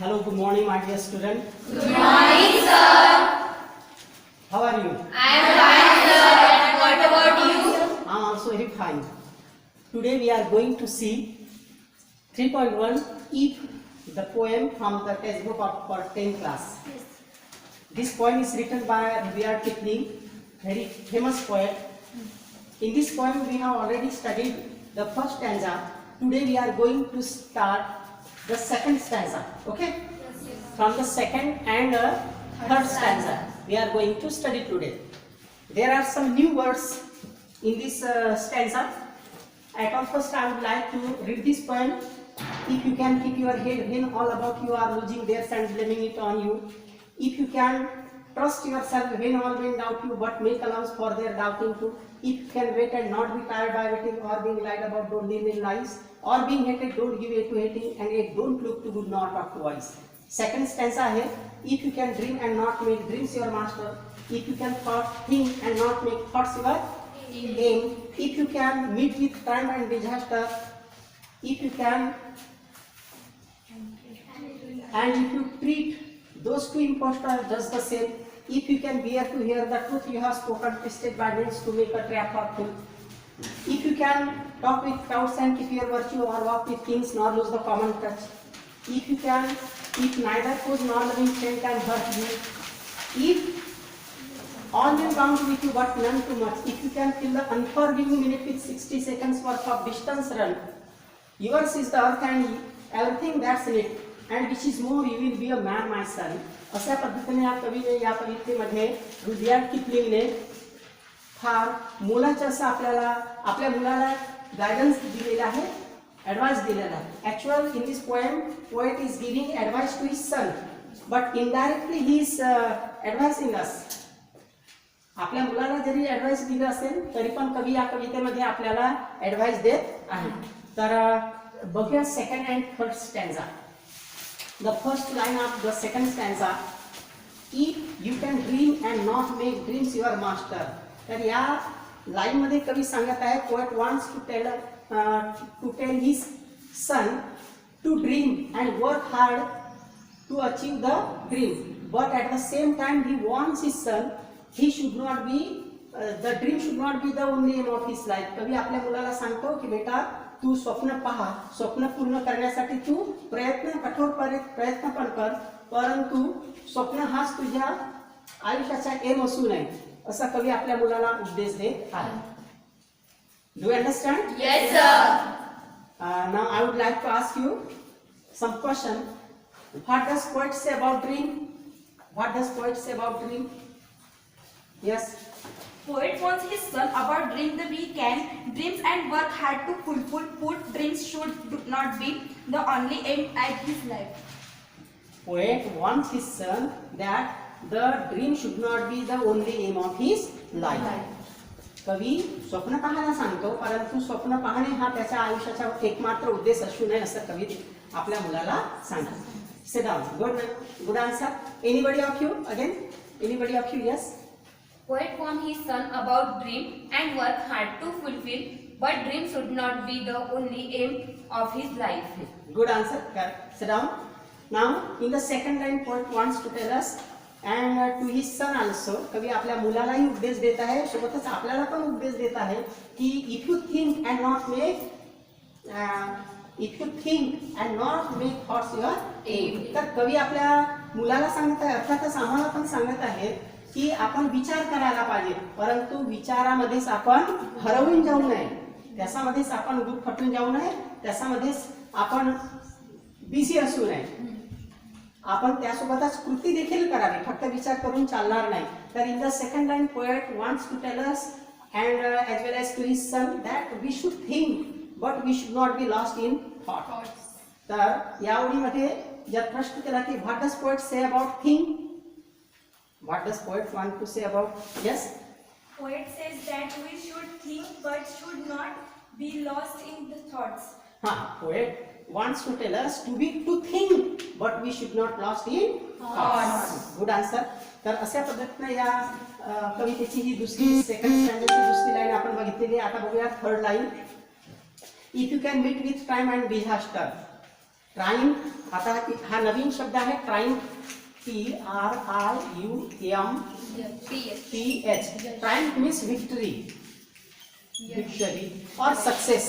Hello, good morning, my dear student. Good morning, sir. How are you? I am fine, sir. And what about you? I am also very fine. Today we are going to see 3.1 If, the poem from the textbook for 10th class. This poem is written by Rudyard Kipling, very famous poet. In this poem we have already studied the first stanza. Today we are going to start the second stanza. Okay? From the second and third stanza we are going to study today. There are some new words in this stanza. At first I would like to read this poem. If you can keep your head when all about you are losing theirs and blaming it on you. If you can trust yourself when all men doubt you, but make allowance for their doubting too. If you can wait and not be tired by waiting or being lied about, don't live in lies. Or being hated, don't give way to hating, and yet don't look too good nor talk too wise. Second stanza here. If you can dream and not make dreams your master. If you can think and not make thoughts your aim. If you can meet with crime and disaster. If you can and if you treat those two impostors just the same. If you can bear to hear the truth you have spoken, twisted by means to make a trap for truth. If you can talk with crowds and keep your virtue, or walk with kings nor lose the common touch. If you can, if neither foes nor loving friend can hurt you. If all men bound with you but none too much. If you can fill the unforgiving minute with 60 seconds worth of distance run. Yours is the earth and everything that's in it. And which is more, you will be a man, my son. अशा पद्धतीने या कवीने या कवितेमध्ये Rudyard किपलिंगने फार मोलाचं असं आपल्या मुलाला गायडन्स दिलेला आहे, ॲडवाइस दिलेला आहे. Actual in this poem poet is giving advice to his son, but indirectly he is advising us. आपल्या मुलाला जरी ॲडवाइस दिलं असेल तरी पण कवी या कवितेमध्ये आपल्याला ॲडवाइस देत आहे. तर बघूया second and third stanza. The first line of the second stanza. If you can dream and not make dreams your master. तर या लाइन मध्ये कवी सांगत आहे, poet wants to tell his son to dream and work hard to achieve the dream, but at the same time he warns his son he should not be the dream should not be the only aim of his life. कवी आपल्या मुलाला सांगतो की बेटा तू स्वप्न पहा, स्वप्न पूर्ण करण्यासाठी तू कठोर प्रयत्न पण कर, परंतु स्वप्न हाच तुझ्या आयुष्याचा एम असू नये, असा कवी आपल्या मुलाला उपदेश देत आहे. Do you understand? Yes, sir. Now I would like to ask you some question. What does poet say about dream? What does poet say about dream? Yes. Poet warns his son about dreams that we can dreams and work hard to fulfill. Put dreams should not be the only aim at his life. Poet wants his son that the dream should not be the only aim of his life. कवी स्वप्न पाहायला सांगतो, परंतु स्वप्न पाहणे हा त्याच्या आयुष्याचा एकमात्र उद्देश असू नये असं कवी आपल्या मुलाला सांगतो. Sit down. Good answer. Anybody of you again? Anybody of you? Yes. Poet warns his son about dream and work hard to fulfill, but dream should not be the only aim of his life. Good answer. Sit down. Now, in the second line, poet wants to tell us and to his son also. कवी आपल्या मुलालाही उपदेश देत आहे, सोबतच आपल्याला पण उपदेश देत आहे की if you think and not make thoughts your aim. तर कवी आपल्या मुलाला सांगत आहे, अर्थातच आम्हाला पण सांगत आहे की आपण विचार करायला पाहिजे, परंतु विचारामध्येच आपण हरवून जाऊ नये, त्याच्यामध्येच आपण गुरफटून जाऊ नये, त्याच्यामध्येच आपण बिझी असू नये. आपण त्यासोबतच कृती देखील करावी, फक्त विचार करून चालणार नाही. तर in the second line poet wants to tell us and as well as to his son that we should think but we should not be lost in thought. तर या ओळीमध्ये जर प्रश्न केला की what does poet say about think, what does poet want to say about? Yes. Poet says that we should think but should not be lost in the thoughts. Poet wants to tell us to think but we should not lost in thoughts. Good answer. तर अशा पद्धतीने या कवितेची ही दुसरी second स्टँडर्डची दुसरी line आपण बघितलेली. आता बघूया third line. If you can meet with crime and disaster. Triumph, आता हा नवीन शब्द आहे triumph, TRIUMPH. Triumph means victory, victory और सक्सेस,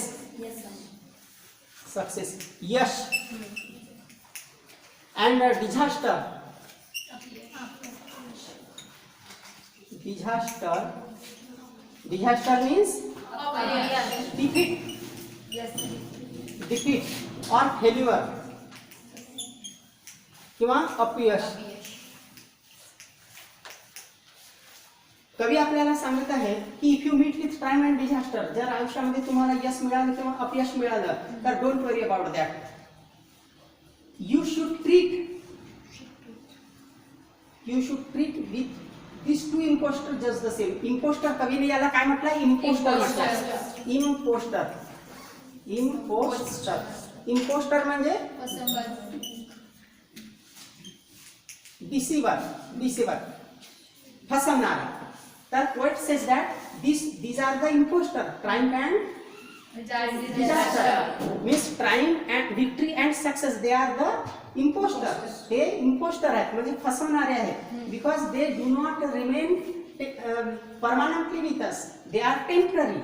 सक्सेस, यश. And disaster, disaster, disaster means defeat, defeat और फेल्युअर किंवा अपयश. कवी आपल्याला सांगत आहे की if you meet with time and disaster, जर आयुष्यामध्ये तुम्हाला यश मिळालं किंवा अपयश मिळालं तर don't worry about that. You should treat with this to imposter just the same. Imposter, कवीने याला काय म्हटलं? इम्पोस्टर म्हटलं. इम्पोस्टर, इम्पोस्टर, इम्पोस्टर म्हणजे डिसिवर, डिसिवर, फसवणारा. तर poet says that these are the imposter. Triumph and disaster means triumph and victory and success, they are the imposter. ते imposter आहेत म्हणजे फसवणारे आहेत. Because they do not remain permanently with us, they are temporary.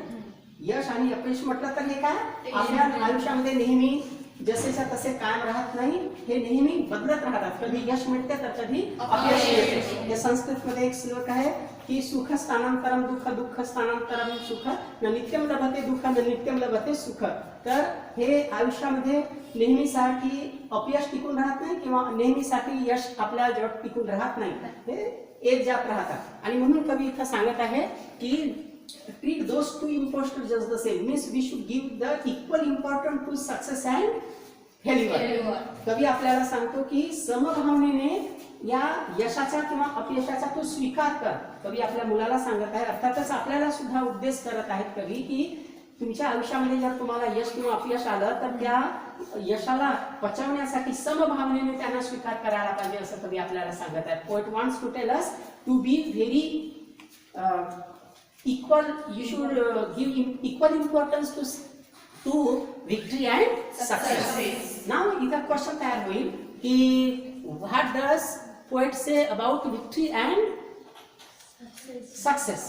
यश आणि अपयश म्हटलं तर हे काय आपल्या आयुष्यामध्ये नेहमी जसेच्या तसे कायम राहत नाही, हे नेहमी बदलत राहतात. कधी यश मिळते तर कधी अपयश मिळते. हे संस्कृतमध्ये एक श्लोक आहे की सुख स्थानांतरम दुःख, दुःख स्थानांतरम सुख, न नित्यम लभते दुःख, न नित्यम लभते सुख. तर हे आयुष्यामध्ये नेहमीसाठी अपयश टिकून राहत नाही किंवा नेहमीसाठी यश आपल्या जवळ टिकून राहत नाही, हे एक जात राहतात. आणि म्हणून कवी इथं सांगत आहे की treat those two imposters just the same, means we should give the equal importance to success and failure. कवी आपल्याला सांगतो की समभावनेने या यशाचा किंवा अपयशाचा तो स्वीकार कर. कवी आपल्या मुलाला सांगत आहे, अर्थातच आपल्याला सुद्धा उपदेश करत आहेत कवी की तुमच्या आयुष्यामध्ये जर तुम्हाला यश किंवा अपयश आलं तर त्या यशाला पचवण्यासाठी समभावनेने त्यांना स्वीकार करायला पाहिजे असं कवी आपल्याला सांगत आहेत. Poet wants to tell us to be very equal, you should give equal importance to victory and success. Now इथं क्वेश्चन तयार होईल की what does poet say about victory and success?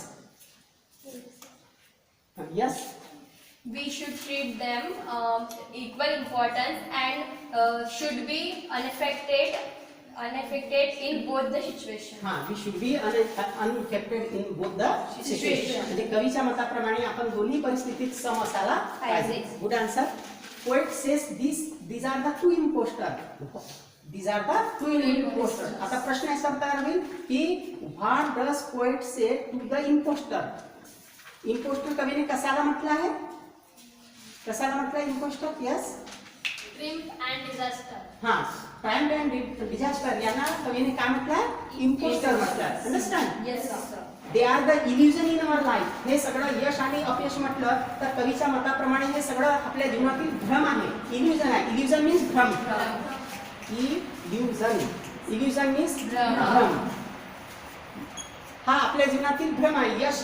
Yes, We should treat them equal importance and should be unaffected in both the situation. हा, we should be unaffected in both the situation. म्हणजे कवीच्या मताप्रमाणे आपण दोन्ही परिस्थितीत सम असायला पाहिजे. Good answer. Poet says these are the two imposter. These are the two imposter. आता प्रश्न असा तयार होईल की what does poet say to the imposter? Imposter कवीने कशाला म्हटलं आहे? कशाला म्हटलं imposter? Yes, Triumph and disaster. हा, ट्रायम्फ अँड डिझास्टर यांना कवीने काय म्हटलं? इम्पोस्टर म्हटलं. Understand? Yes, sir. They are the illusion in our life. हे सगळं यश आणि अपयश म्हटलं तर कवीच्या मताप्रमाणे हे सगळं आपल्या जीवनातील भ्रम आहे. इल्युजन आहे. इल्युजन मीन्स भ्रम. इल्युजन मीन्स भ्रम. हा आपल्या जीवनातील भ्रम आहे. यश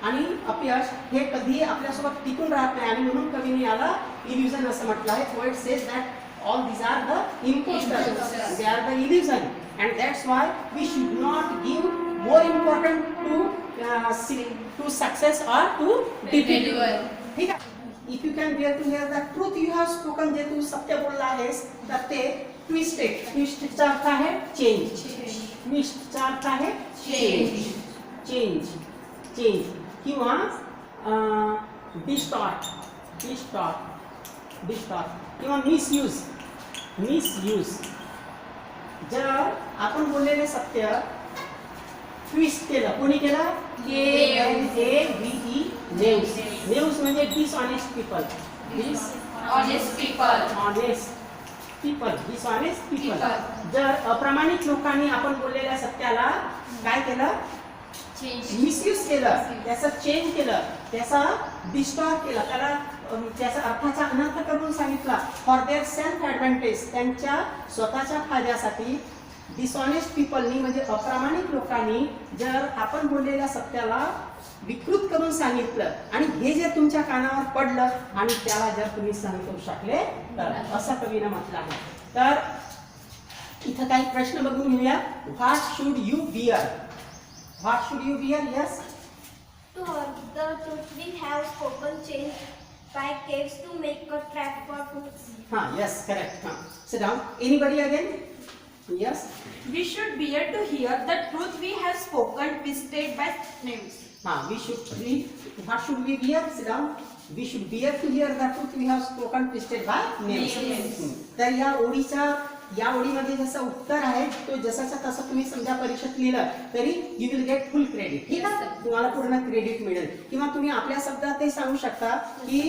आणि अपयश हे कधी आपल्यासोबत टिकून राहत नाही आणि म्हणून कवीने याला इल्युजन असं म्हटलं आहे. Poet says that all these are the imposters, they are the illusion, and that's why we should not give more important to success or to defeat. ठीक आहे. If you can bear to hear the truth you have spoken, जे तू सत्य बोलला आहेस तर ते twisted. Twisted चा अर्थ आहे चेंज. Twist चा अर्थ आहे चेंज, चेंज, चेंज किंवा distort, distort, distort किंवा मिसयूज, मिसयूज. जर आपण बोललेले सत्य ट्विस्ट केलं, कोणी केलं? KNAVE, Neves. नेव्स म्हणजे dishonest people. Honest people. Honest people, dishonest people. जर अप्रामाणिक लोकांनी आपण बोललेल्या सत्याला काय केलं? मिसयूज केलं, त्याचं चेंज केलं, त्याचा डिस्टॉर्ट केला, त्याला त्याचा अर्थाचा अनर्थ करून सांगितला. फॉर देअर सेल्फ ॲडव्हान्टेज, त्यांच्या स्वतःच्या फायद्यासाठी डिसऑनेस्ट पीपलनी म्हणजे अप्रामाणिक लोकांनी जर आपण बोललेल्या सत्याला विकृत करून सांगितलं आणि हे जर तुमच्या कानावर पडलं आणि त्याला जर तुम्ही सहन करू शकले तर, असं कवीनं म्हटलं आहे. तर इथं काही प्रश्न बघून घेऊया. What should you bear? What should you bear? Yes. To the truth we have spoken, changed by caves to make a trap for fools. Yes, correct. Sit down. Anybody again? Yes. We should bear to hear the truth we have spoken, twisted by names. We should read. What should we bear? Sit down. We should bear to hear the truth we have spoken, twisted by names. तर या ओळीमध्ये जसं उत्तर आहे तो जसाचा तसं तुम्ही समजा परीक्षेत लिहिलं तरी you will get full credit. ठीक आहे, तुम्हाला पूर्ण क्रेडिट मिळेल. किंवा तुम्ही आपल्या शब्दात ते सांगू शकता की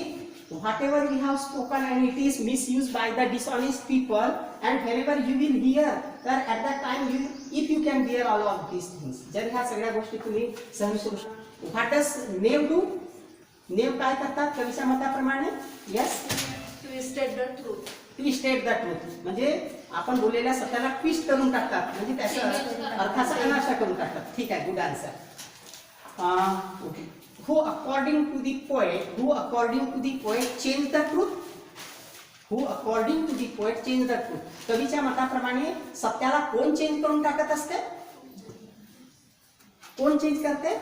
whatever we have spoken and it is misused by the dishonest people, and whenever you will hear that at that time if you can bear all of these things, जर ह्या सगळ्या गोष्टी तुम्ही सहन करू शकता. What does knave do? नेव काय करतात कवीच्या मताप्रमाणे? Yes. Twisted the truth. Twisted the truth म्हणजे आपण बोललेल्या सत्याला ट्विस्ट करून टाकतात, म्हणजे त्याचा अर्थाचा अनाशा करून टाकतात. ठीक आहे, good answer. Who according to the poet change the truth? Who according to the poet change the truth? कवीच्या मताप्रमाणे सत्याला कोण चेंज करून टाकत असते? कोण चेंज करते?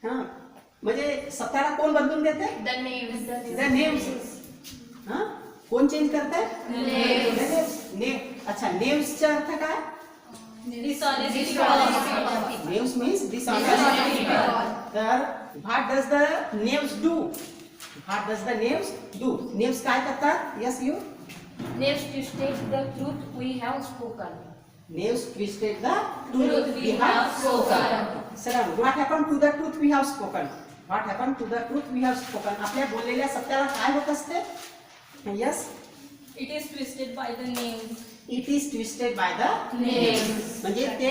म्हणजे सत्याला कोण बदलून देते? The names. कोण चेंज करते? अच्छा, नेव्सचा अर्थ काय? Knaves means dishonest. तर what does the knaves do? What does the knaves do? Knaves काय करतात? Yes, you. Names twisted the truth we have spoken. Names twisted the truth we have spoken. Sir, what happened to the truth we have spoken? What happened to the truth we have spoken? आपल्या बोललेल्या सत्याला काय होत असते? Yes. It is twisted by the names. It is twisted by the names. म्हणजे ते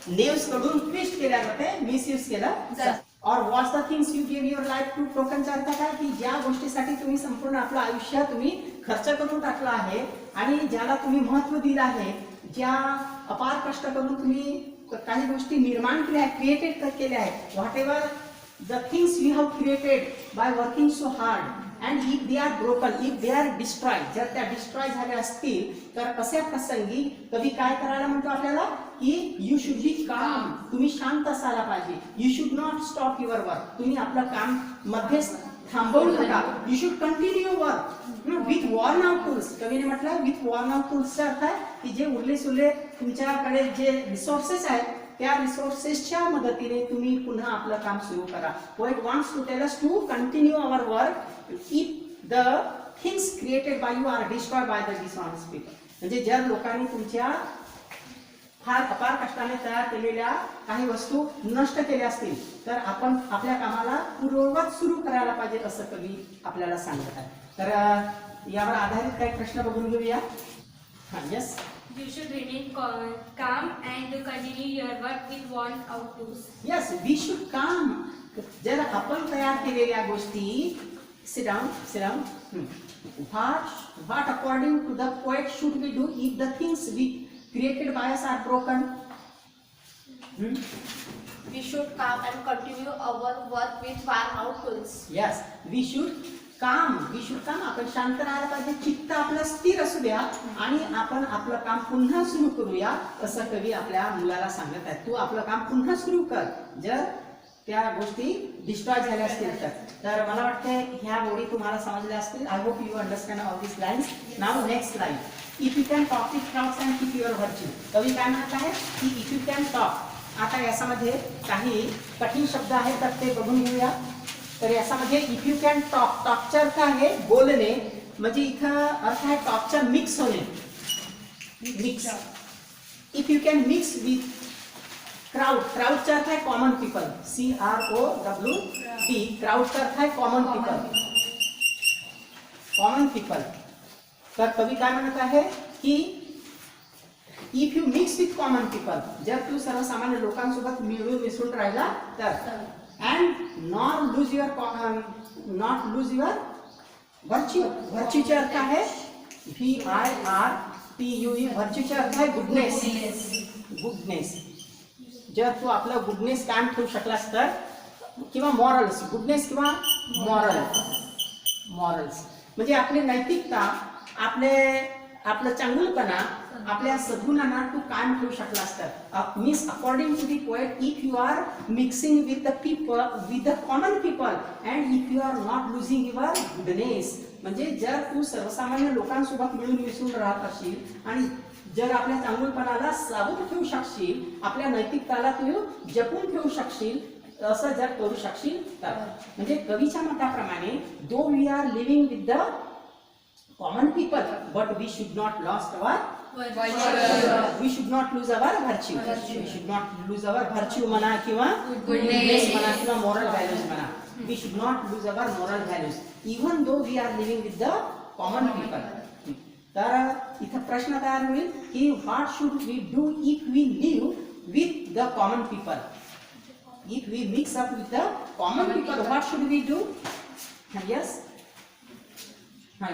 Neves कडून twist केल्या जाते, मिसयूज केलं जातं. और what's the things you give your life to? टोकनचा अर्थ काय की ज्या गोष्टीसाठी तुम्ही संपूर्ण आपलं आयुष्य तुम्ही खर्च करून टाकलं आहे आणि ज्याला तुम्ही महत्त्व दिलं आहे, ज्या अपार कष्ट करून तुम्ही काही गोष्टी निर्माण केल्या आहेत, क्रिएटेड केल्या आहेत. What ever the things you have created by working so hard, and if they are broken, if they are destroyed, जर त्या डिस्ट्रॉय झाल्या असतील तर अशा प्रसंगी कवी काय करायला म्हणतो आपल्याला की यू शुड बी काम. तुम्ही शांत असायला पाहिजे. You should not stop your work. तुम्ही आपलं काम मध्येच थांबवू नका. You should continue work with worn out tools. कवीने म्हटलं विथ वॉर्न आउट टूल्सचा अर्थ आहे की जे उरले सुरले तुमच्याकडे जे रिसोर्सेस आहेत त्या रिसोर्सेसच्या मदतीने तुम्ही पुन्हा आपलं काम सुरू करा. Poet wants to tell us to continue our work if the things created by you are destroyed by the dishonest people. म्हणजे जर लोकांनी तुमच्या फार अपार कष्टाने तयार केलेल्या काही वस्तू नष्ट केल्या असतील तर आपण आपल्या कामाला पूर्ववत सुरू करायला पाहिजे असं कवी आपल्याला सांगत आहे. तर यावर आधारित काही प्रश्न बघून घेऊया. Yes. You should remain calm and continue your work with worn out tools. Yes, we should काम. जर आपण तयार केलेल्या गोष्टी sit down. What according to the poet should we do if the things we created by us are broken? We should calm and continue our work with worn out tools. Yes, we should calm. आपण शांत राहायला पाहिजे. चित्त आपलं स्थिर असू द्या आणि आपण आपलं काम पुन्हा सुरू करूया असं कवी आपल्या मुलाला सांगत आहे. तू आपलं काम पुन्हा सुरू कर जर त्या गोष्टी डिस्ट्रॉय झाल्या असतील तर मला वाटते ह्या गोष्टी तुम्हाला समजल्या असतील. I hope you understand all this lines. Now next line. If you can talk with crowds and keep your virtue. कवी काय म्हणत आहे की इफ यू कॅन टॉक. आता याच्यामध्ये काही कठीण शब्द आहेत तर ते बघून घेऊया. तर याच्यामध्ये इफ यू कॅन टॉक, टॉकचा अर्थ आहे बोलणे, म्हणजे इथं अर्थ आहे टॉकचा मिक्स होणे. Mix. If you can mix with crowd. क्राउडचा अर्थ आहे कॉमन पीपल. CROWD. क्राउडचा अर्थ आहे कॉमन पीपल. Common people. तर कवी काय म्हणत आहे की if you mix with common people, जर तू सर्वसामान्य लोकांसोबत मिळून मिसळून राहिला तर, and not lose your virtue. व्हर्च्यूचा अर्थ आहे VIRTUE. TUE व्हर्च्यूचा अर्थ आहे गुडनेस. गुडनेस. जर तू आपलं गुडनेस कायम ठेवू शकलास तर, किंवा मॉरल्स, गुडनेस किंवा मॉरल्स म्हणजे आपली नैतिकता, आपलं चांगुलपणा, आपल्या सद्गुणांना तू कायम ठेवू शकलास तर. Means according to the poet, if you are mixing with the people, with the common people, and if you are not losing your goodness, म्हणजे जर तू सर्वसामान्य लोकांसोबत मिळून मिसळून राहत असशील आणि जर आपल्या चांगुलपणाला सावध ठेवू शकशील, आपल्या नैतिकताला तू जपून ठेवू शकशील, असं जर करू शकशील तर. म्हणजे कवीच्या मताप्रमाणे, though we are living with the common people but we should not lost our, we should not lose our virtue, we should not lose our virtue म्हणा किंवा गुडनेस म्हणा किंवा मॉरल व्हॅल्यूज म्हणा. We should not lose our moral values even though we are living with the common people. तर इथं प्रश्न तयार होईल की what should we do if we live with the common people. If we mix up with the common people, what should we do? Yes?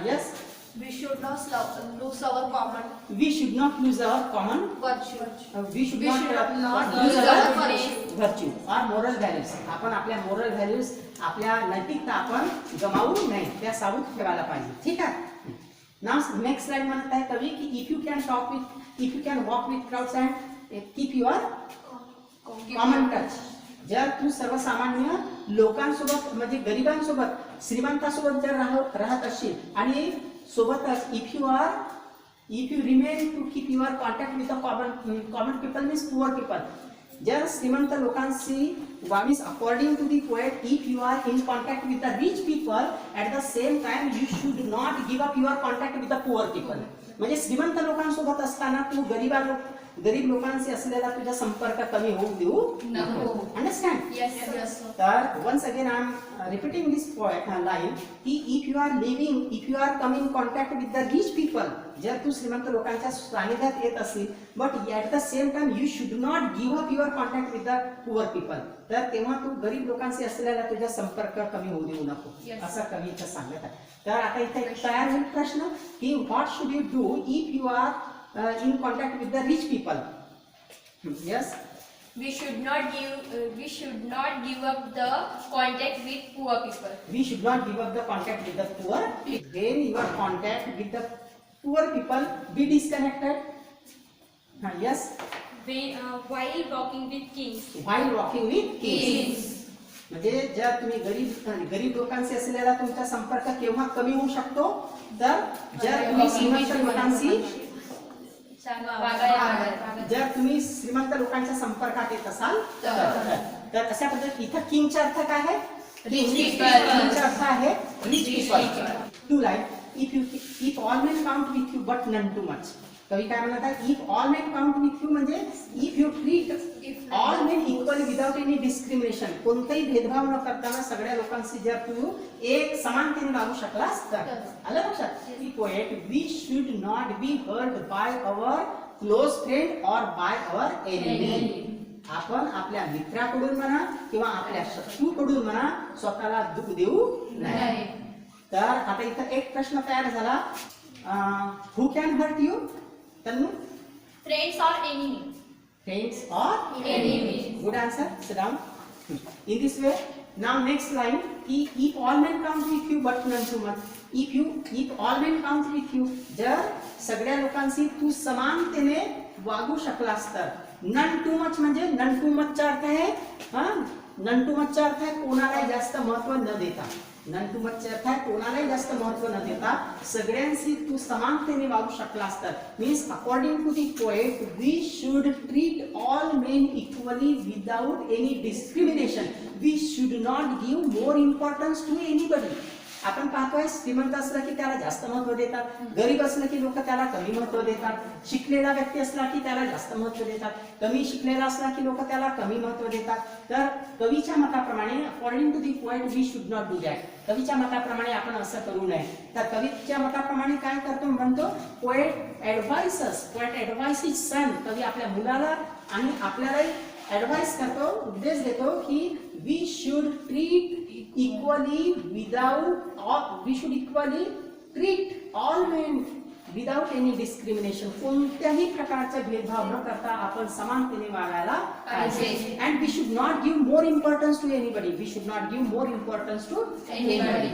Yes? We should not lose our common We should not lose our common, virtue. we should not lose lose our our virtue or moral values. आपण आपल्या moral values, आपल्या नैतिकता आपण गमावू नये, त्या सावध ठेवायला पाहिजे. ठीक आहे. Now next slide म्हणत आहे कवी की if you can walk with crowds and keep your common touch. जर तू सर्वसामान्य लोकांसोबत म्हणजे गरिबांसोबत, श्रीमंतासोबत जर राहत असशील आणि सोबतच if you remain to keep your contact with the common people means poor people. जर श्रीमंत लोकांशी means according to the poet, if you are in contact with the rich people at the same time you should not give up your contact with the poor people. म्हणजे श्रीमंत लोकांसोबत असताना तू गरीब लोकांशी असलेला तुझा संपर्क कमी होऊ देऊ नको. अंडरस्टँड? तर once again I am repeating this line की if you are coming in contact with the rich people, जर तू श्रीमंत लोकांच्या सानिध्यात येत असेल, but at the same time you should not give up your contact with the poor people, तर तेव्हा तू गरीब लोकांशी असलेला तुझा संपर्क कमी होऊ देऊ नको, असं कवी इथं सांगत आहे. तर आता इथे तयार होईल प्रश्न की what should you do if you are in contact with the rich people? Yes? We should not give up the contact with poor people. We should not give up the contact with the poor. When you are contact with the poor people, be disconnected. Yes? While walking with kings. While walking with kings. म्हणजे जर तुम्ही गरीब लोकांशी असलेला तुमचा संपर्क केव्हा कमी होऊ शकतो, तर जर तुम्ही श्रीमंत लोकांशी जर तुम्ही श्रीमंत लोकांच्या संपर्कात येत असाल तर अशा पद्धतीत इथं किंगचा अर्थ काय आहे? किंगचा अर्थ आहे rich people. To like if all men count with you but none too much. कवी काय म्हणत आहे? If all men count with you म्हणजे if you treat all men equally without any discrimination, कोणताही भेदभाव न करताना सगळ्या लोकांशी जर तू एक समानतेने वागू शकलास तर. आलं लक्षात? की poet, we should not be hurt by our close friend और बाय अवर एनिमी. आपण आपल्या मित्राकडून म्हणा किंवा आपल्या शत्रूकडून म्हणा स्वतःला दुःख देऊ नये. तर आता इथं एक प्रश्न तयार झाला, who can hurt you? Tannu? Friends or enemy? Friends or enemy. Good answer. Sit down. In this way, now next line. If all men count with you, but none too much. If all men count with you, जर सगळ्या लोकांशी तू समानतेने वागू शकलास तर. None too much म्हणजे none too much चा अर्थ आहे नन टू मच चा अर्थ आहे कोणालाही जास्त महत्व न देता. नन टू मच चा अर्थ आहे कोणालाही जास्त महत्व न देता सगळ्यांशी तू समानतेने वागू शकलास तर. Means according to the poet, we should treat all men equally without any discrimination. We should not give more importance to anybody. आपण पाहतोय श्रीमंत असला की त्याला जास्त महत्व देतात, गरीब असलं की लोक त्याला कमी महत्व देतात, शिकलेला व्यक्ती असला की त्याला जास्त महत्व देतात, कमी शिकलेला असला की लोक त्याला कमी महत्व देतात. तर कवीच्या मताप्रमाणे according to the poet we should not do that. कवीच्या मताप्रमाणे आपण असं करू नये. तर कवीच्या मताप्रमाणे काय करतो म्हणतो पोएट ॲडवाइस इज सन. कवी आपल्या मुलाला आणि आपल्यालाही ॲडवाइस करतो, उपदेश देतो की we should treat equally treat all men without any discrimination, कोणत्याही प्रकारचा भेदभाव न करता आपण समानतेने वागायला पाहिजे. And we should not give more importance to anybody. We should not give more importance to anybody.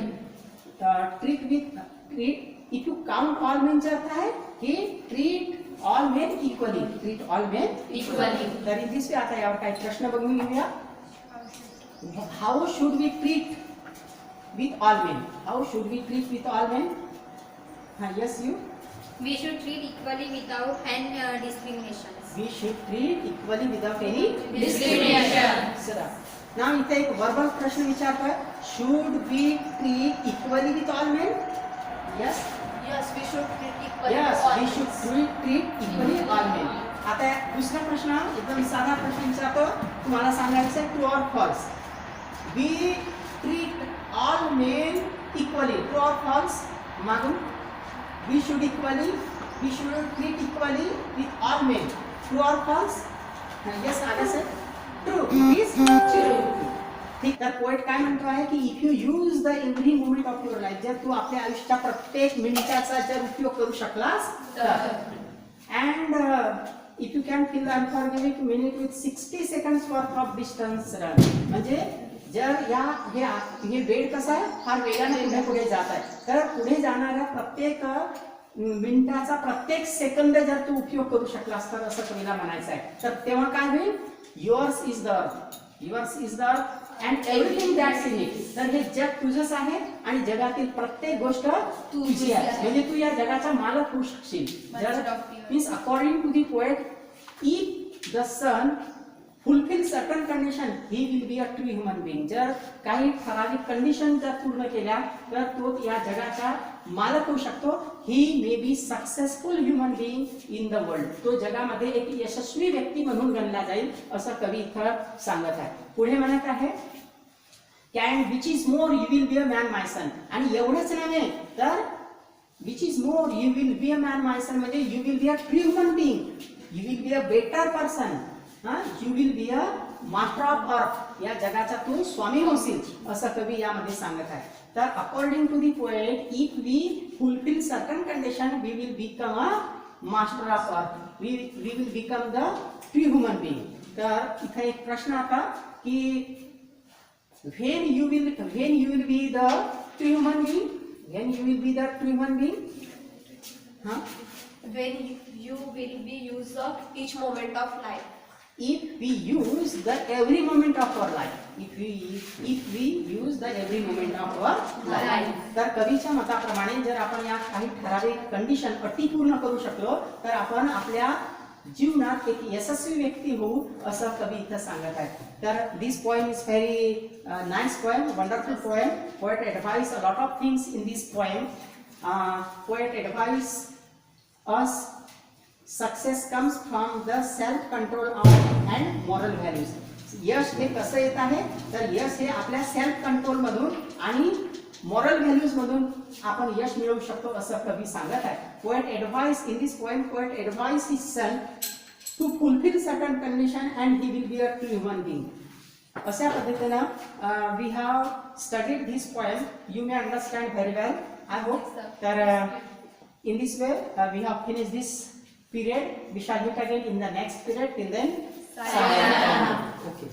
Treat with if you count all मेनचा अर्थ आहे की treat all men equally. Treat all men Equally. तर in this way आता यावर काही प्रश्न बघून घेऊया. How should we treat with all men? How should we treat with all men? Yes, you. We should treat equally without any discrimination. We should treat equally without any Discrimination. Sir now इथे एक verbal प्रश्न विचारतोय. Should we treat equally with all men? Yes. Yes, we should treat equally Yes, to all we men. should treat equally all men. आता दुसरा प्रश्न एकदम साधा प्रश्न विचारतो. तुम्हाला सांगायचं आहे ट्रू और false. We treat all men equally. True or false? मालूम? We should treat equally with all men. True or false? Yes, आगे से. True. It is true. ठीक. तर पोएट काय म्हणतो आहे की if you use the every moment of your life, जर तू आपल्या आयुष्याच्या प्रत्येक मिनिटाचा जर उपयोग करू शकलास तर, and if you can fill the unforgiving minute with 60 seconds worth of distance run, म्हणजे जर हे वेळ कसा आहे फार वेगाने पुढे पुढे जात आहे, तर पुढे जाणाऱ्या प्रत्येक मिनिटाचा प्रत्येक सेकंद जर तू उपयोग करू शकलास तर असं कवीला म्हणायचं आहे. तर तेव्हा काय होईल? Yours is the earth, yours is the earth and everything that's in it. तर हे जग तुझंच आहे आणि जगातील प्रत्येक गोष्ट तुझी आहे, म्हणजे तू या जगाचा मालक होऊ शकशील. जर means according to the poet, if the son fulfil certain condition he will be a true human being. जर काही ठराविक कंडिशन जर पूर्ण केल्या तर तो या जगाचा मालक होऊ शकतो. He may be successful human being in the world. तो जगामध्ये एक यशस्वी व्यक्ती म्हणून गणला जाईल असं कवी इथं सांगत आहे. पुढे म्हणत आहे can which is more you will be a man my son. आणि एवढंच नव्हे तर which is more you will be a man my son म्हणजे you will be a true human being, you will be a better person, you will be a master of earth. या जगाचा तू स्वामी होशील असं कवी यामध्ये सांगत आहे. तर according to the poet, if we fulfil certain condition we will become a master of earth, we will become the true human being. तर इथे एक प्रश्न आता की when you will be the true human being, when you will be the true human being, When you will be use of each moment of life. if we use the every moment of our life, if we use the every moment of our life. तर कवीच्या मताप्रमाणे जर आपण या काही ठराविक condition अटी पूर्ण करू शकलो तर आपण आपल्या जीवनात एक यशस्वी व्यक्ती होऊ असं कवी इथं सांगत आहे. तर this poem is very nice poem, wonderful poem. Poet advise a lot of things in this poem. Poet advise us success comes from the self control of and moral values. यश हे कसं येत आहे तर यश हे आपल्या सेल्फ कंट्रोल मधून आणि moral values मधून आपण यश मिळवू शकतो असं कवी सांगत आहे. Poet advise in this poem, poet advise his son to fulfil certain condition and he will be a true human being. अशा पद्धतीनं we have studied this poem. You may understand very well, I hope. तर in this way we have finished this period. We shall meet again in the next period. Till then, sayonara. Okay.